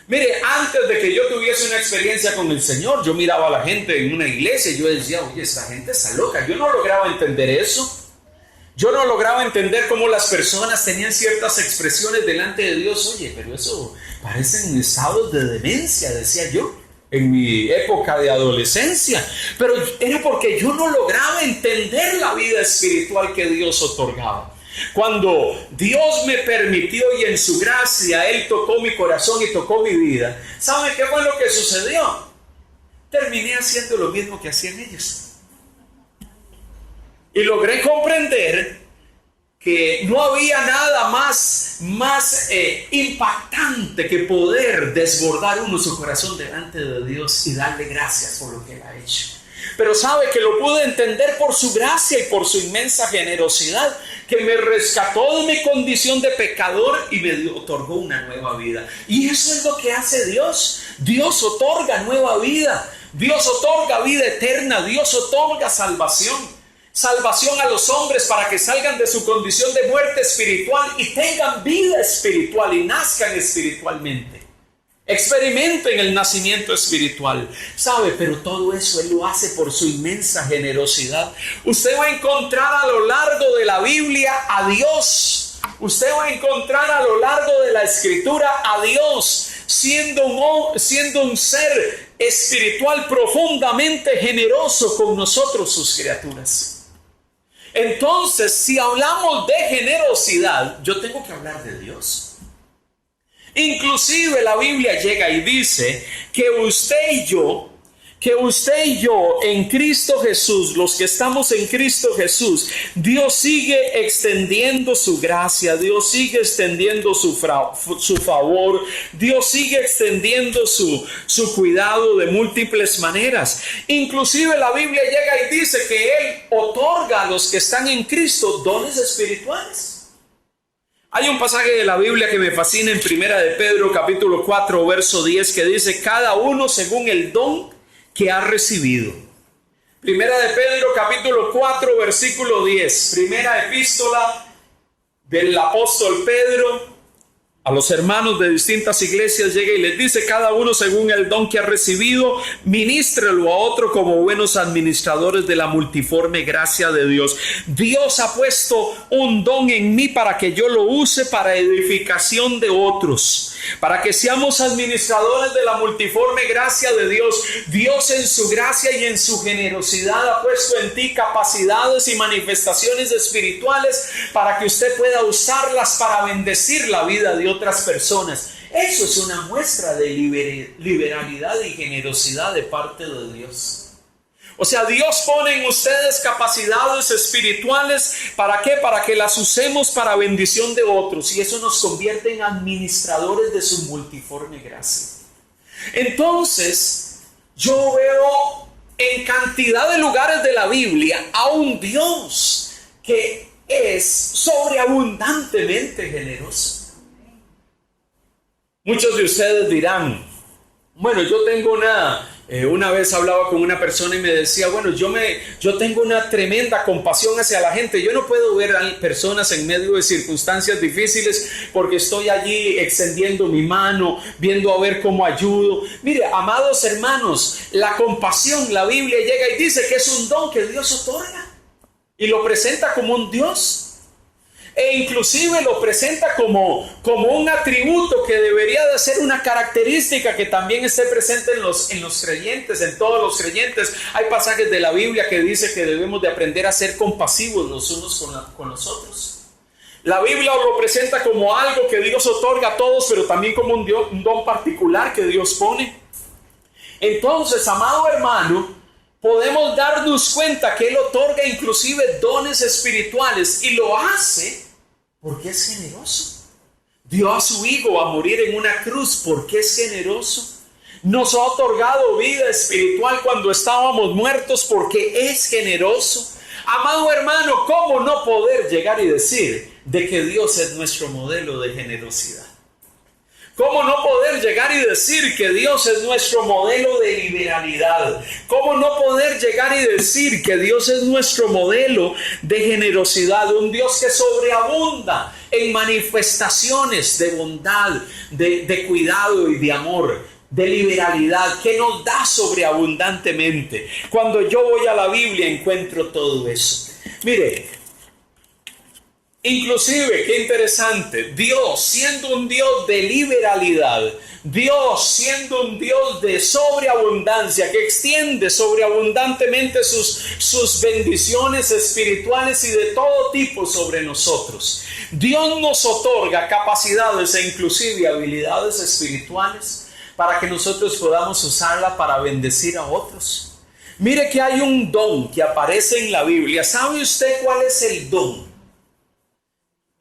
Mire, antes de que yo tuviese una experiencia con el Señor, yo miraba a la gente en una iglesia y yo decía: oye, esta gente está loca. Yo no lograba entender eso. Yo no lograba entender cómo las personas tenían ciertas expresiones delante de Dios. Oye, pero eso parecen estados de demencia, decía yo, en mi época de adolescencia. Pero era porque yo no lograba entender la vida espiritual que Dios otorgaba. Cuando Dios me permitió y en su gracia Él tocó mi corazón y tocó mi vida, ¿saben qué fue lo que sucedió? Terminé haciendo lo mismo que hacían ellos. Y logré comprender que no había nada más impactante que poder desbordar uno su corazón delante de Dios y darle gracias por lo que Él ha hecho. Pero sabe que lo pude entender por su gracia y por su inmensa generosidad, que me rescató de mi condición de pecador y me otorgó una nueva vida. Y eso es lo que hace Dios. Dios otorga nueva vida. Dios otorga vida eterna. Dios otorga salvación. Salvación a los hombres para que salgan de su condición de muerte espiritual y tengan vida espiritual y nazcan espiritualmente. Experimenten el nacimiento espiritual. ¿Sabe? Pero todo eso Él lo hace por su inmensa generosidad. Usted va a encontrar a lo largo de la Biblia a Dios. Usted va a encontrar a lo largo de la Escritura a Dios siendo un ser espiritual profundamente generoso con nosotros, sus criaturas. Entonces, si hablamos de generosidad, yo tengo que hablar de Dios. Inclusive la Biblia llega y dice que usted y yo en Cristo Jesús, los que estamos en Cristo Jesús, Dios sigue extendiendo su gracia, Dios sigue extendiendo su favor, Dios sigue extendiendo su cuidado de múltiples maneras. Inclusive la Biblia llega y dice que Él otorga a los que están en Cristo dones espirituales. Hay un pasaje de la Biblia que me fascina en Primera de Pedro capítulo 4 verso 10 que dice: cada uno según el don que ha recibido. Primera de Pedro capítulo 4 versículo 10. Primera epístola del apóstol Pedro a los hermanos de distintas iglesias, llega y les dice: cada uno según el don que ha recibido, ministrelo a otro como buenos administradores de la multiforme gracia de Dios. Dios ha puesto un don en mí para que yo lo use para edificación de otros, para que seamos administradores de la multiforme gracia de Dios. Dios en su gracia y en su generosidad ha puesto en ti capacidades y manifestaciones espirituales para que usted pueda usarlas para bendecir la vida de otras personas. Eso es una muestra de liberalidad y generosidad de parte de Dios. O sea, Dios pone en ustedes capacidades espirituales. ¿Para qué? Para que las usemos para bendición de otros. Y eso nos convierte en administradores de su multiforme gracia. Entonces, yo veo en cantidad de lugares de la Biblia a un Dios que es sobreabundantemente generoso. Muchos de ustedes dirán, bueno, yo tengo una vez hablaba con una persona y me decía, bueno, yo tengo una tremenda compasión hacia la gente. Yo no puedo ver a personas en medio de circunstancias difíciles porque estoy allí extendiendo mi mano, viendo a ver cómo ayudo. Mire, amados hermanos, la compasión, la Biblia llega y dice que es un don que Dios otorga y lo presenta como un Dios. E inclusive lo presenta como un atributo que debería de ser una característica que también esté presente en los creyentes, en todos los creyentes. Hay pasajes de la Biblia que dice que debemos de aprender a ser compasivos los unos con los otros. La Biblia lo presenta como algo que Dios otorga a todos, pero también como un don particular que Dios pone. Entonces, amado hermano, podemos darnos cuenta que Él otorga inclusive dones espirituales y lo hace porque es generoso. Dio a su Hijo a morir en una cruz porque es generoso. Nos ha otorgado vida espiritual cuando estábamos muertos porque es generoso. Amado hermano, ¿cómo no poder llegar y decir de que Dios es nuestro modelo de generosidad? ¿Cómo no poder llegar y decir que Dios es nuestro modelo de liberalidad? ¿Cómo no poder llegar y decir que Dios es nuestro modelo de generosidad? Un Dios que sobreabunda en manifestaciones de bondad, de cuidado y de amor, de liberalidad, que nos da sobreabundantemente. Cuando yo voy a la Biblia encuentro todo eso. Mire, inclusive, qué interesante, Dios siendo un Dios de liberalidad, Dios siendo un Dios de sobreabundancia, que extiende sobreabundantemente sus bendiciones espirituales y de todo tipo sobre nosotros. Dios nos otorga capacidades e inclusive habilidades espirituales para que nosotros podamos usarla para bendecir a otros. Mire que hay un don que aparece en la Biblia. ¿Sabe usted cuál es el don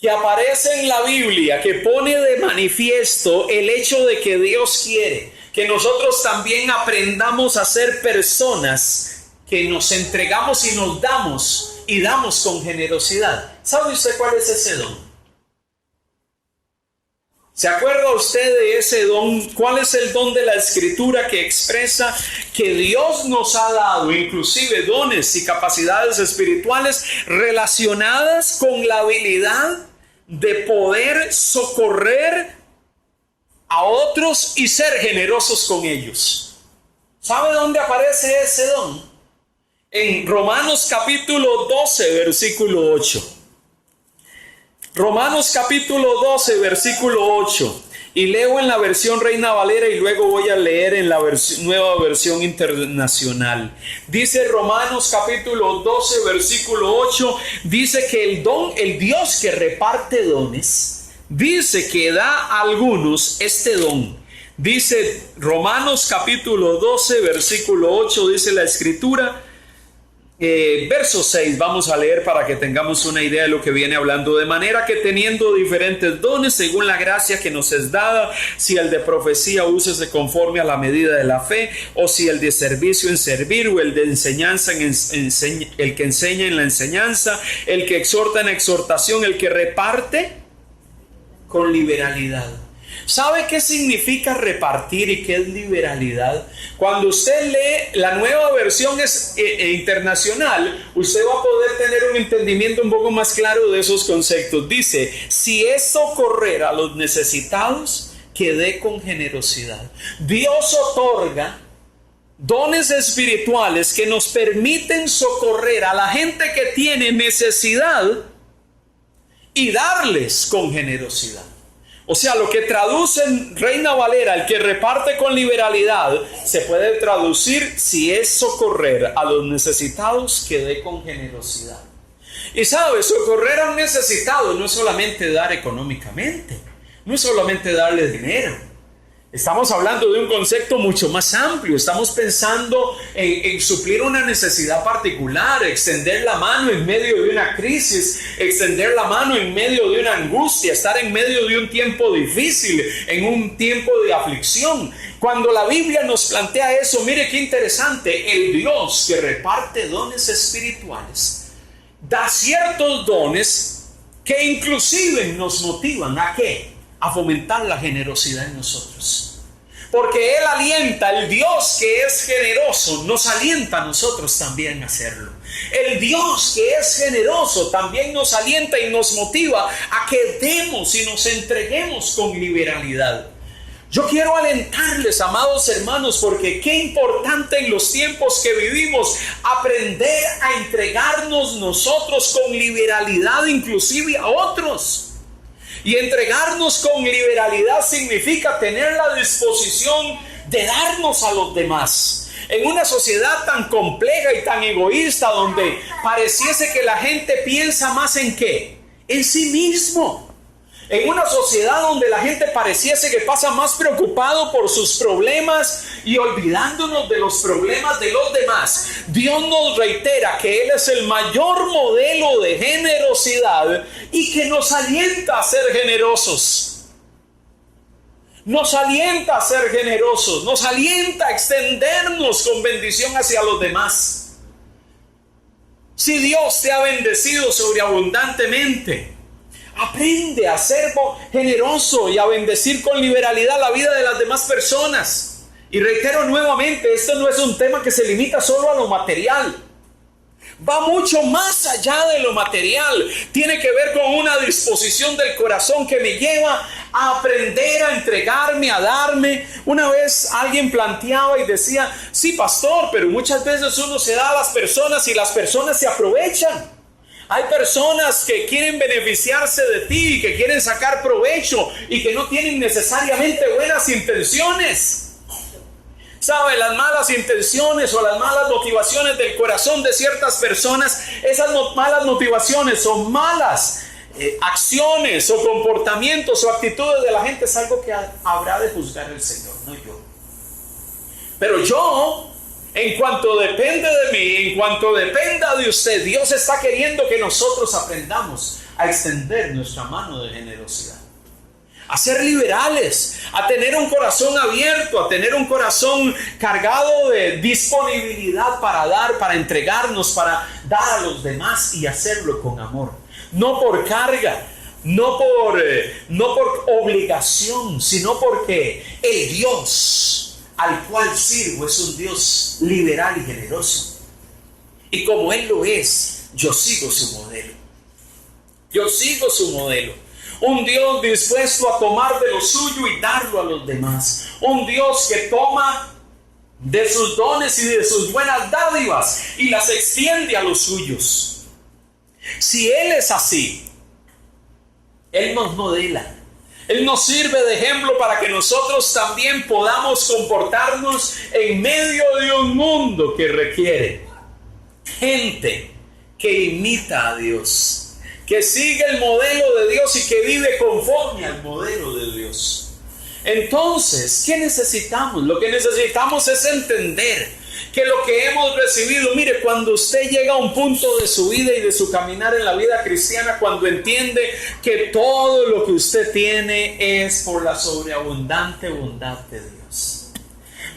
que aparece en la Biblia, que pone de manifiesto el hecho de que Dios quiere que nosotros también aprendamos a ser personas que nos entregamos y damos con generosidad? ¿Sabe usted cuál es ese don? ¿Se acuerda usted de ese don? ¿Cuál es el don de la Escritura que expresa que Dios nos ha dado inclusive dones y capacidades espirituales relacionadas con la habilidad de poder socorrer a otros y ser generosos con ellos? ¿Sabe dónde aparece ese don? En Romanos capítulo 12, versículo 8. Romanos capítulo 12, versículo 8. Y leo en la versión Reina Valera y luego voy a leer en la nueva versión internacional. Dice Romanos capítulo 12, versículo 8. Dice que el Dios que reparte dones, dice que da a algunos este don. Dice Romanos capítulo 12, versículo 8, dice la Escritura. Verso 6 vamos a leer para que tengamos una idea de lo que viene hablando. De manera que teniendo diferentes dones según la gracia que nos es dada, si el de profecía úsese conforme a la medida de la fe, o si el de servicio en servir, o el de enseñanza el que enseña en la enseñanza, el que exhorta en exhortación, el que reparte con liberalidad. ¿Sabe qué significa repartir y qué es liberalidad? Cuando usted lee la nueva versión internacional, usted va a poder tener un entendimiento un poco más claro de esos conceptos. Dice, si es socorrer a los necesitados, que dé con generosidad. Dios otorga dones espirituales que nos permiten socorrer a la gente que tiene necesidad y darles con generosidad. O sea, lo que traduce en Reina Valera, el que reparte con liberalidad, se puede traducir, si es socorrer a los necesitados, que dé con generosidad. Y sabe, socorrer a un necesitado no es solamente dar económicamente, no es solamente darle dinero. Estamos hablando de un concepto mucho más amplio. Estamos pensando en suplir una necesidad particular, extender la mano en medio de una crisis, extender la mano en medio de una angustia, estar en medio de un tiempo difícil, en un tiempo de aflicción. Cuando la Biblia nos plantea eso, mire qué interesante, el Dios que reparte dones espirituales da ciertos dones que inclusive nos motivan ¿a qué? A fomentar la generosidad en nosotros. Porque Él alienta, el Dios que es generoso nos alienta a nosotros también a hacerlo. El Dios que es generoso también nos alienta y nos motiva a que demos y nos entreguemos con liberalidad. Yo quiero alentarles, amados hermanos, porque qué importante en los tiempos que vivimos aprender a entregarnos nosotros con liberalidad inclusive a otros. Y entregarnos con liberalidad significa tener la disposición de darnos a los demás. En una sociedad tan compleja y tan egoísta, donde pareciese que la gente piensa más en ¿qué? En sí mismo. En una sociedad donde la gente pareciese que pasa más preocupado por sus problemas y olvidándonos de los problemas de los demás, Dios nos reitera que Él es el mayor modelo de generosidad y que nos alienta a ser generosos. Nos alienta a ser generosos, nos alienta a extendernos con bendición hacia los demás. Si Dios te ha bendecido sobreabundantemente, aprende a ser generoso y a bendecir con liberalidad la vida de las demás personas. Y reitero nuevamente, esto no es un tema que se limita solo a lo material. Va mucho más allá de lo material. Tiene que ver con una disposición del corazón que me lleva a aprender a entregarme, a darme. Una vez alguien planteaba y decía, sí, pastor, pero muchas veces uno se da a las personas y las personas se aprovechan. Hay personas que quieren beneficiarse de ti y que quieren sacar provecho y que no tienen necesariamente buenas intenciones. ¿Sabe? Las malas intenciones o las malas motivaciones del corazón de ciertas personas, esas malas motivaciones son malas acciones o comportamientos o actitudes de la gente, es algo que habrá de juzgar el Señor, no yo. Pero yo, en cuanto depende de mí, en cuanto dependa de usted, Dios está queriendo que nosotros aprendamos a extender nuestra mano de generosidad, a ser liberales, a tener un corazón abierto, a tener un corazón cargado de disponibilidad para dar, para entregarnos, para dar a los demás y hacerlo con amor. No por carga, no por obligación, sino porque el Dios al cual sirvo es un Dios liberal y generoso. Y como Él lo es, yo sigo su modelo. Yo sigo su modelo. Un Dios dispuesto a tomar de lo suyo y darlo a los demás. Un Dios que toma de sus dones y de sus buenas dádivas y las extiende a los suyos. Si Él es así, Él nos modela. Él nos sirve de ejemplo para que nosotros también podamos comportarnos en medio de un mundo que requiere gente que imita a Dios, que sigue el modelo de Dios y que vive conforme al modelo de Dios. Entonces, ¿qué necesitamos? Lo que necesitamos es entender que lo que hemos recibido, mire, cuando usted llega a un punto de su vida y de su caminar en la vida cristiana, cuando entiende que todo lo que usted tiene es por la sobreabundante bondad de Dios.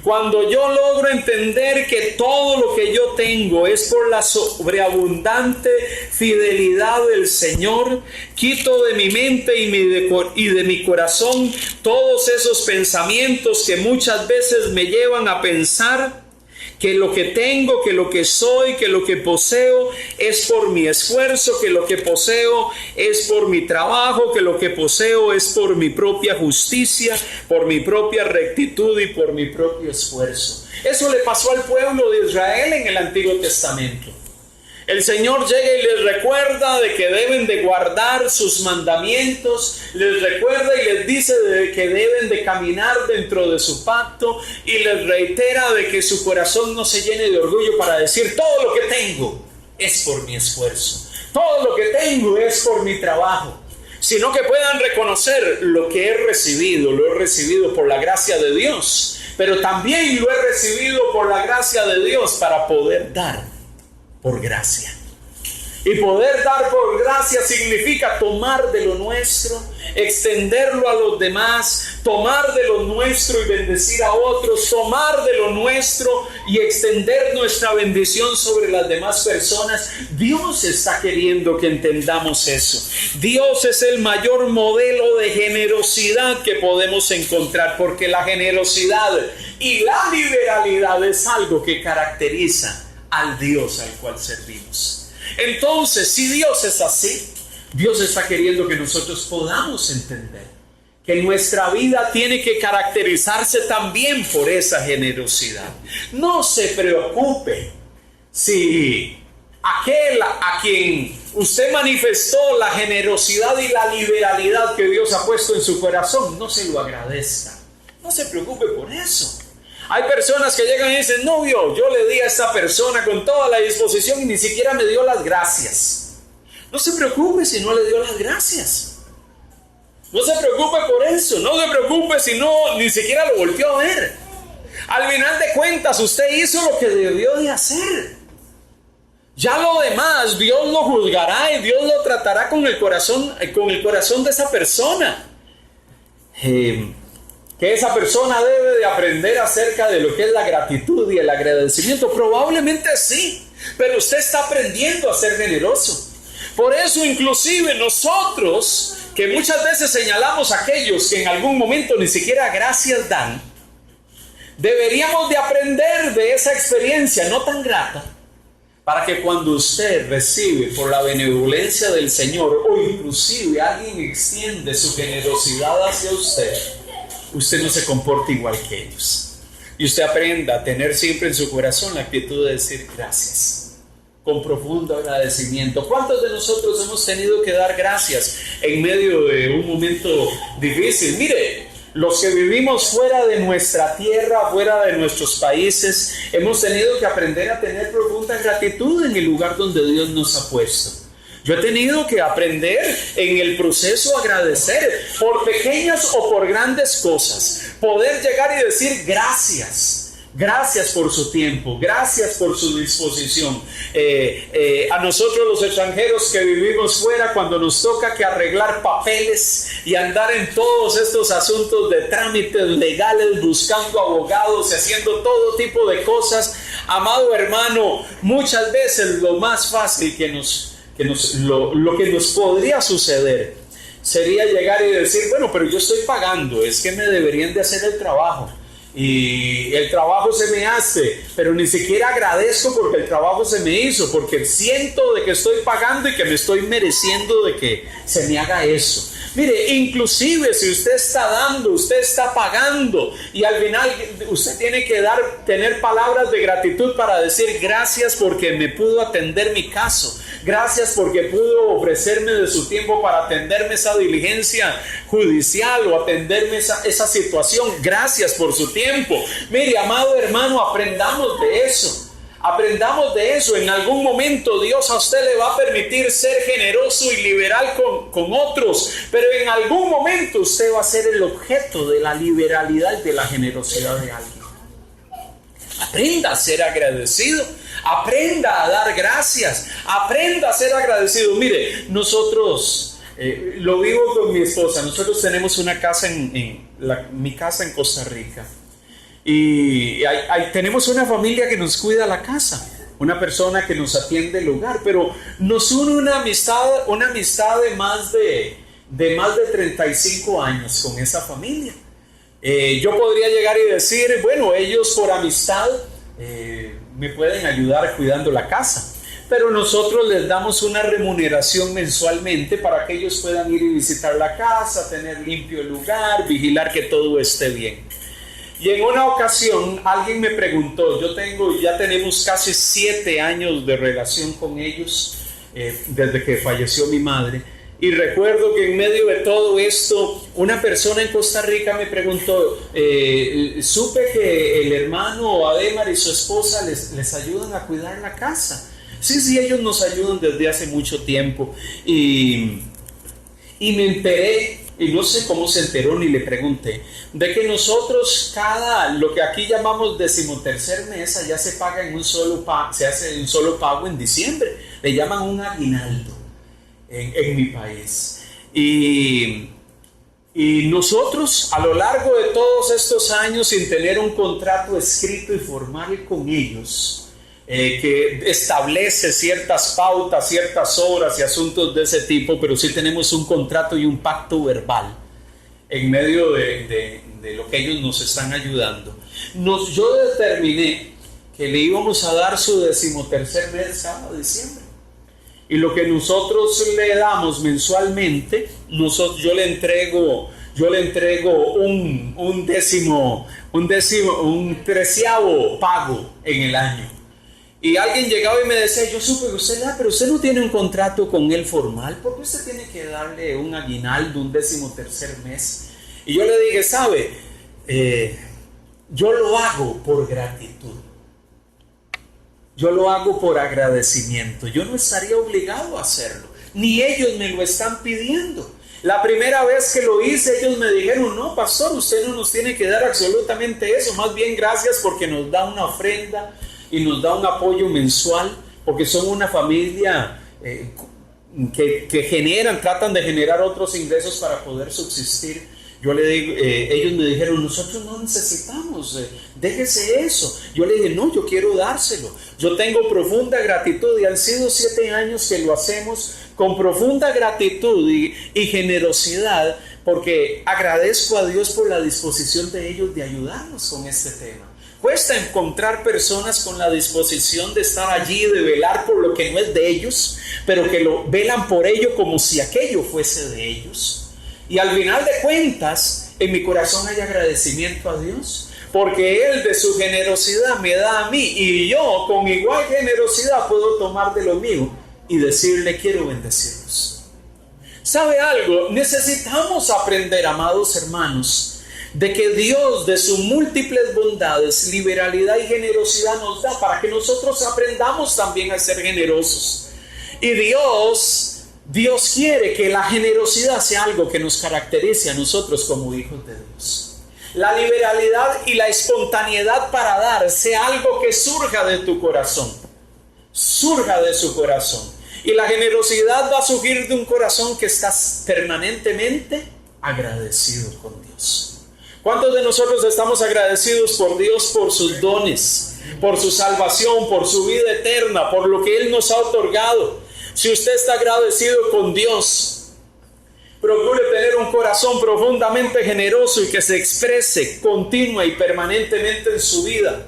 Cuando yo logro entender que todo lo que yo tengo es por la sobreabundante fidelidad del Señor, quito de mi mente y de mi corazón todos esos pensamientos que muchas veces me llevan a pensar que lo que tengo, que lo que soy, que lo que poseo es por mi esfuerzo, que lo que poseo es por mi trabajo, que lo que poseo es por mi propia justicia, por mi propia rectitud y por mi propio esfuerzo. Eso le pasó al pueblo de Israel en el Antiguo Testamento. El Señor llega y les recuerda de que deben de guardar sus mandamientos, les recuerda y les dice de que deben de caminar dentro de su pacto y les reitera de que su corazón no se llene de orgullo para decir todo lo que tengo es por mi esfuerzo, todo lo que tengo es por mi trabajo, sino que puedan reconocer lo que he recibido. Lo he recibido por la gracia de Dios, pero también lo he recibido por la gracia de Dios para poder dar por gracia. Y poder dar por gracia significa tomar de lo nuestro, extenderlo a los demás, tomar de lo nuestro y bendecir a otros, tomar de lo nuestro y extender nuestra bendición sobre las demás personas. Dios está queriendo que entendamos eso. Dios es el mayor modelo de generosidad que podemos encontrar, porque la generosidad y la liberalidad es algo que caracteriza al Dios al cual servimos. Entonces, si Dios es así, Dios está queriendo que nosotros podamos entender que nuestra vida tiene que caracterizarse también por esa generosidad. No se preocupe si aquel a quien usted manifestó la generosidad y la liberalidad que Dios ha puesto en su corazón no se lo agradezca. No se preocupe por eso. Hay personas que llegan y dicen: no, yo le di a esta persona con toda la disposición y ni siquiera me dio las gracias. No se preocupe si no le dio las gracias. No se preocupe por eso. No se preocupe si no ni siquiera lo volteó a ver. Al final de cuentas, usted hizo lo que debió de hacer. Ya lo demás, Dios lo juzgará y Dios lo tratará con el corazón de esa persona. Que esa persona debe de aprender acerca de lo que es la gratitud y el agradecimiento. Probablemente sí, pero usted está aprendiendo a ser generoso. Por eso inclusive nosotros, que muchas veces señalamos a aquellos que en algún momento ni siquiera gracias dan, deberíamos de aprender de esa experiencia no tan grata, para que cuando usted recibe por la benevolencia del Señor, o inclusive alguien extiende su generosidad hacia usted no se comporte igual que ellos. Y usted aprenda a tener siempre en su corazón la actitud de decir gracias, con profundo agradecimiento. ¿Cuántos de nosotros hemos tenido que dar gracias en medio de un momento difícil? Mire, los que vivimos fuera de nuestra tierra, fuera de nuestros países, hemos tenido que aprender a tener profunda gratitud en el lugar donde Dios nos ha puesto. Yo he tenido que aprender en el proceso a agradecer por pequeñas o por grandes cosas. Poder llegar y decir gracias. Gracias por su tiempo, gracias por su disposición. A nosotros los extranjeros que vivimos fuera, cuando nos toca que arreglar papeles y andar en todos estos asuntos de trámites legales, buscando abogados y haciendo todo tipo de cosas, amado hermano, muchas veces lo más fácil lo que nos podría suceder sería llegar y decir: bueno, pero yo estoy pagando, es que me deberían de hacer el trabajo y el trabajo se me hace, pero ni siquiera agradezco porque el trabajo se me hizo, porque siento de que estoy pagando y que me estoy mereciendo de que se me haga eso. Mire, inclusive si usted está dando, usted está pagando, y al final usted tiene que tener palabras de gratitud para decir: gracias porque me pudo atender mi caso, gracias porque pudo ofrecerme de su tiempo para atenderme esa diligencia judicial o atenderme esa situación, gracias por su tiempo. Mire, amado hermano, aprendamos de eso. Aprendamos de eso. En algún momento Dios a usted le va a permitir ser generoso y liberal con otros, pero en algún momento usted va a ser el objeto de la liberalidad y de la generosidad de alguien. Aprenda a ser agradecido, aprenda a dar gracias, aprenda a ser agradecido. Mire, nosotros, lo vivo con mi esposa, nosotros tenemos una casa mi casa en Costa Rica. Y tenemos una familia que nos cuida la casa, una persona que nos atiende el hogar, pero nos une una amistad de más de 35 años con esa familia. Yo podría llegar y decir: bueno, ellos por amistad me pueden ayudar cuidando la casa, pero nosotros les damos una remuneración mensualmente para que ellos puedan ir y visitar la casa, tener limpio el lugar, vigilar que todo esté bien. Y en una ocasión alguien me preguntó, ya tenemos casi 7 años de relación con ellos, desde que falleció mi madre, y recuerdo que en medio de todo esto, una persona en Costa Rica me preguntó: supe que el hermano Ademar y su esposa les ayudan a cuidar la casa. Sí, ellos nos ayudan desde hace mucho tiempo. Y y me enteré, y no sé cómo se enteró ni le pregunté, de que nosotros lo que aquí llamamos 13º mes, allá se paga en un solo pago, se hace un solo pago en diciembre, le llaman un aguinaldo en mi país. Y nosotros a lo largo de todos estos años, sin tener un contrato escrito y formal con ellos, que establece ciertas pautas, ciertas horas y asuntos de ese tipo, pero sí tenemos un contrato y un pacto verbal en medio de lo que ellos nos están ayudando. Yo determiné que le íbamos a dar su 13º mes cada diciembre. Y lo que nosotros le damos mensualmente, yo le entrego un 13º pago en el año. Y alguien llegaba y me decía, yo supe que usted da, pero usted no tiene un contrato con él formal, ¿por qué usted tiene que darle un aguinaldo, un 13º mes? Y yo le dije, ¿sabe? Yo lo hago por gratitud. Yo lo hago por agradecimiento. Yo no estaría obligado a hacerlo, ni ellos me lo están pidiendo. La primera vez que lo hice, ellos me dijeron, no, pastor, usted no nos tiene que dar absolutamente eso, más bien gracias porque nos da una ofrenda y nos da un apoyo mensual, porque son una familia que tratan de generar otros ingresos para poder subsistir. Yo le digo, ellos me dijeron, nosotros no necesitamos, déjese eso. Yo le dije, no, yo quiero dárselo. Yo tengo profunda gratitud y han sido 7 años que lo hacemos con profunda gratitud y generosidad, porque agradezco a Dios por la disposición de ellos de ayudarnos con este tema. Cuesta encontrar personas con la disposición de estar allí, de velar por lo que no es de ellos, pero que lo velan por ello como si aquello fuese de ellos. Y al final de cuentas, en mi corazón hay agradecimiento a Dios, porque Él de su generosidad me da a mí, y yo con igual generosidad puedo tomar de lo mío y decirle, quiero bendecirlos. ¿Sabe algo? Necesitamos aprender, amados hermanos, de que Dios de sus múltiples bondades, liberalidad y generosidad nos da para que nosotros aprendamos también a ser generosos. Y Dios quiere que la generosidad sea algo que nos caracterice a nosotros como hijos de Dios. La liberalidad y la espontaneidad para dar sea algo que surja de tu corazón, surja de su corazón. Y la generosidad va a surgir de un corazón que estás permanentemente agradecido con Dios. ¿Cuántos de nosotros estamos agradecidos por Dios, por sus dones, por su salvación, por su vida eterna, por lo que Él nos ha otorgado? Si usted está agradecido con Dios, procure tener un corazón profundamente generoso y que se exprese continua y permanentemente en su vida.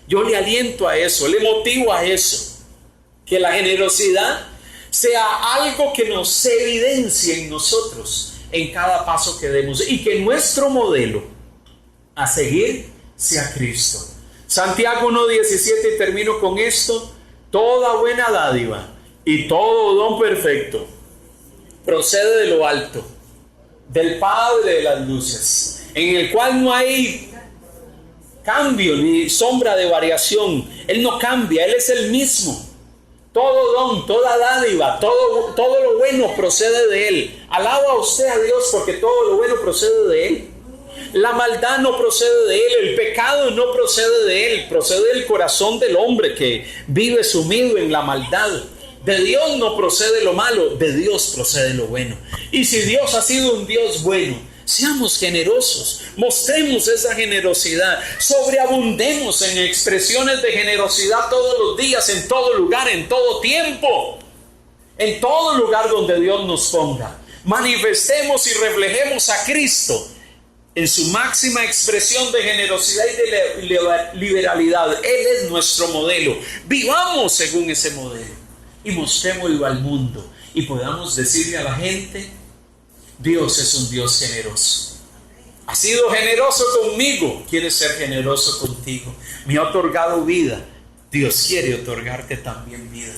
Yo le aliento a eso, le motivo a eso, que la generosidad sea algo que nos evidencie en nosotros en cada paso que demos y que nuestro modelo a seguir sea Cristo. Santiago 1:17, y termino con esto: toda buena dádiva y todo don perfecto procede de lo alto, del Padre de las luces, en el cual no hay cambio ni sombra de variación. Él no cambia, Él es el mismo. Todo don, toda dádiva, todo lo bueno procede de Él. Alaba usted a Dios porque todo lo bueno procede de Él. La maldad no procede de Él, el pecado no procede de Él, procede del corazón del hombre que vive sumido en la maldad. De Dios no procede lo malo, de Dios procede lo bueno. Y si Dios ha sido un Dios bueno, seamos generosos, mostremos esa generosidad, sobreabundemos en expresiones de generosidad todos los días, en todo lugar, en todo tiempo, en todo lugar donde Dios nos ponga. Manifestemos y reflejemos a Cristo en su máxima expresión de generosidad y de liberalidad. Él es nuestro modelo. Vivamos según ese modelo y mostrémoslo al mundo y podamos decirle a la gente: Dios es un Dios generoso. Ha sido generoso conmigo, quiere ser generoso contigo. Me ha otorgado vida, Dios quiere otorgarte también vida.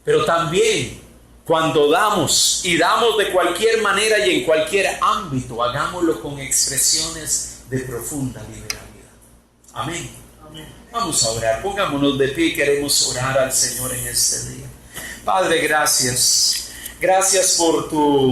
Pero también cuando damos, y damos de cualquier manera y en cualquier ámbito, hagámoslo con expresiones de profunda liberalidad. Amén. Amén. Vamos a orar, pongámonos de pie y queremos orar al Señor en este día. Padre, gracias. Gracias por tu